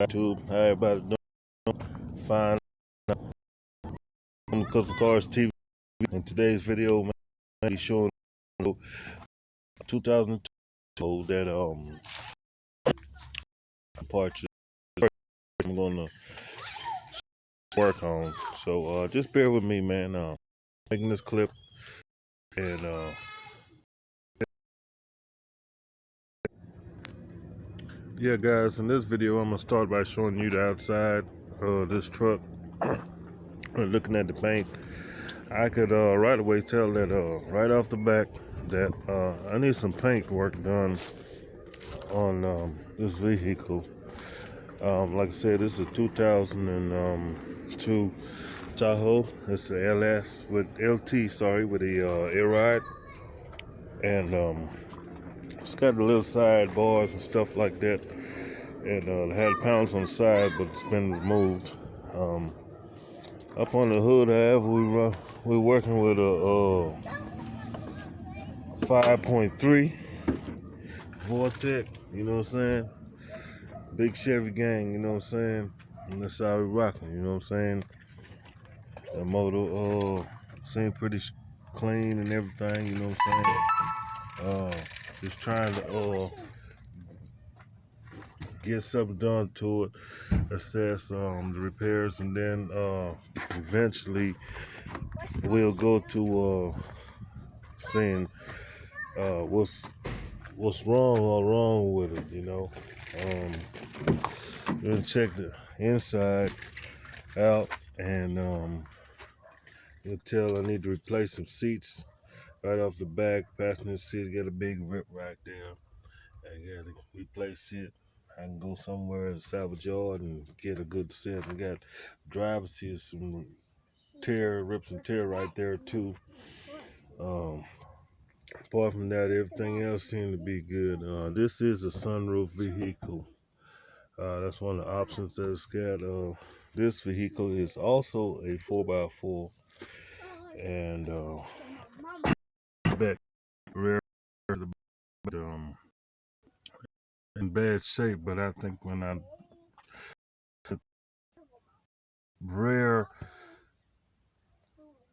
YouTube. How everybody doing? Fine. I'm Custom Cars TV. In today's video, man, I'll be showing 2002 that part I'm gonna work on. So just bear with me, man. Making this clip and yeah, guys. In this video, I'm gonna start by showing you the outside of this truck. Looking at the paint, I could right away tell that right off the back that I need some paint work done on this vehicle. Like I said, this is a 2002 Tahoe. It's a LS with LT, sorry, with the air ride, and it's got the little side bars and stuff like that, and it had panels on the side, but it's been removed. Up on the hood, however, we're working with a 5.3 Vortex, you know what I'm saying? Big Chevy gang, you know what I'm saying? And that's how we rocking, you know what I'm saying? The motor seemed pretty clean and everything, you know what I'm saying? Just trying to get something done to it, assess the repairs, and then eventually we'll go to seeing what's wrong or wrong with it, you know. Then check the inside out, and you'll tell I need to replace some seats right off the back. Passenger seat got a big rip right there. I gotta replace it. I can go somewhere and salvage yard and get a good set. We got driver's seat, some rips and tear right there too. Apart from that, everything else seemed to be good. This is a sunroof vehicle. That's one of the options that it's got. This vehicle is also a 4x4, and back rear in bad shape, but I think when I rear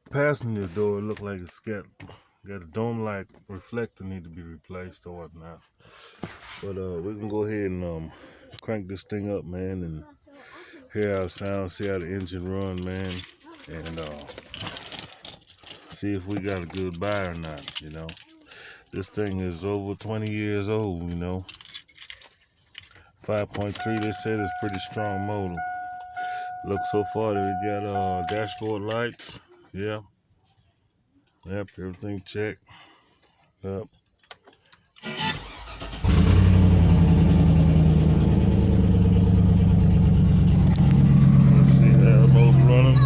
passenger door, it looked like it's got a dome light reflector need to be replaced or whatnot. But we can go ahead and crank this thing up, man, and hear how it sounds, see how the engine run, man, and see if we got a good buy or not, you know. This thing is over 20 years old, you know. 5.3, they said it's pretty strong motor. Look, so far that we got dashboard lights. Yep, everything checked. Yep. Let's see how the motor running.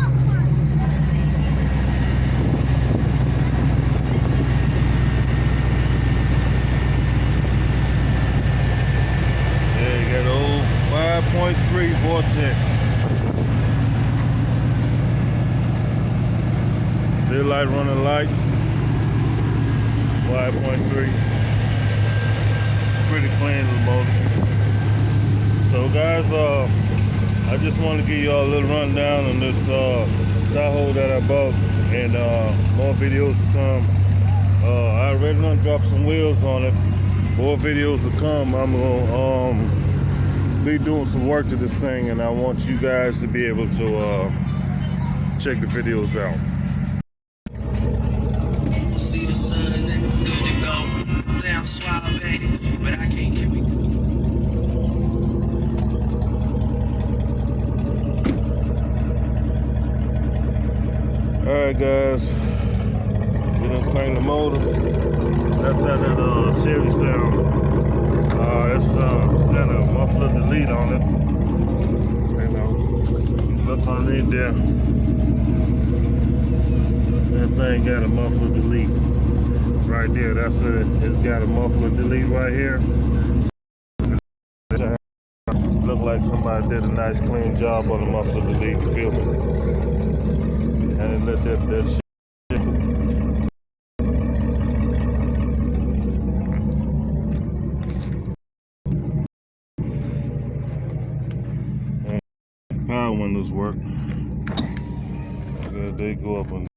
Yeah, you got the old 5.3 Vortex. Daylight running lights, 5.3, pretty clean little motor. So guys, I just want to give y'all a little rundown on this Tahoe that I bought, and more videos to come. I already done dropped some wheels on it. More videos to come. I'm gonna be doing some work to this thing, and I want you guys to be able to check the videos out. But I can't get me. Alright guys, we done cranked the motor. That's how that Chevy sound. It's got a muffler delete on it. You know, look underneath there. That thing got a muffler delete. Right there, that's it. It's got a muffler delete right here. Look like somebody did a nice clean job on the muffler delete, you feel me? And let that shit. power windows work. They go up and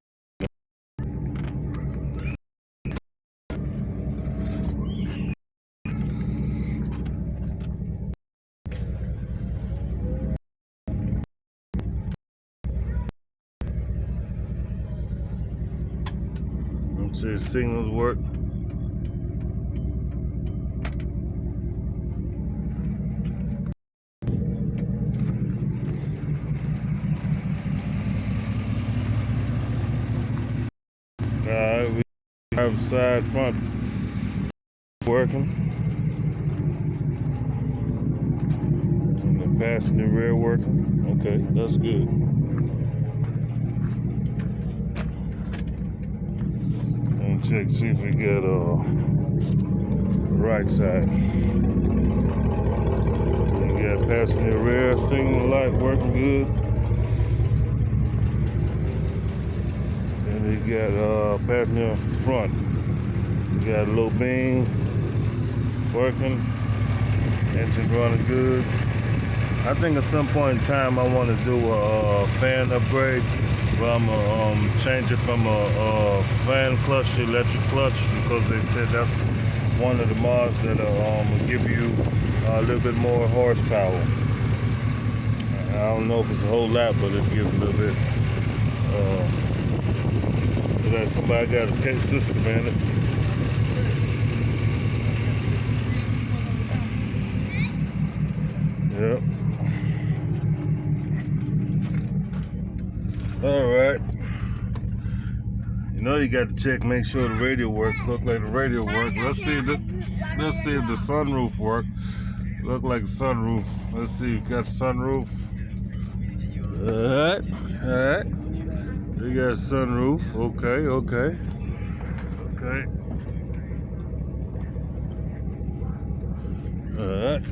let's see, signals work. Alright, we have side front working. And the passenger rear working. Okay, that's good. And check, see if we get right side. We got passenger rear signal light working good. You got passenger front. You got a low beam working. Engine running good. I think at some point in time I want to do a fan upgrade. But I'm gonna change it from a fan clutch to electric clutch because they said that's one of the mods that will give you a little bit more horsepower. I don't know if it's a whole lot, but it'll give a little bit. That somebody got a K system in it. Yep. All right. You know you got to check, make sure the radio works. Look like the radio works. Let's see if the sunroof work. Look like the sunroof. Let's see. You got the sunroof. All right. You got a sunroof. Okay. Alright.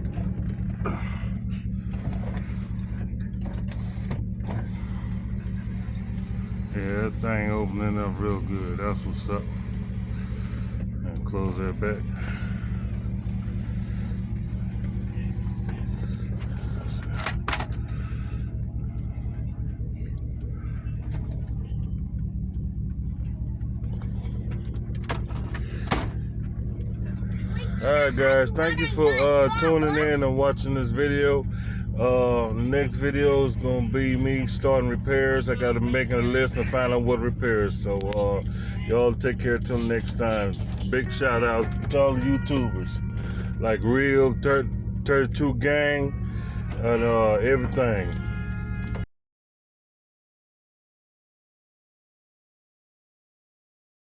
Yeah, that thing opening up real good. That's what's up. And close that back. Alright guys, thank you for tuning in and watching this video. The next video is going to be me starting repairs. I got to make a list and find out what repairs. So y'all take care till next time. Big shout out to all the YouTubers like Real 32 Gang and everything.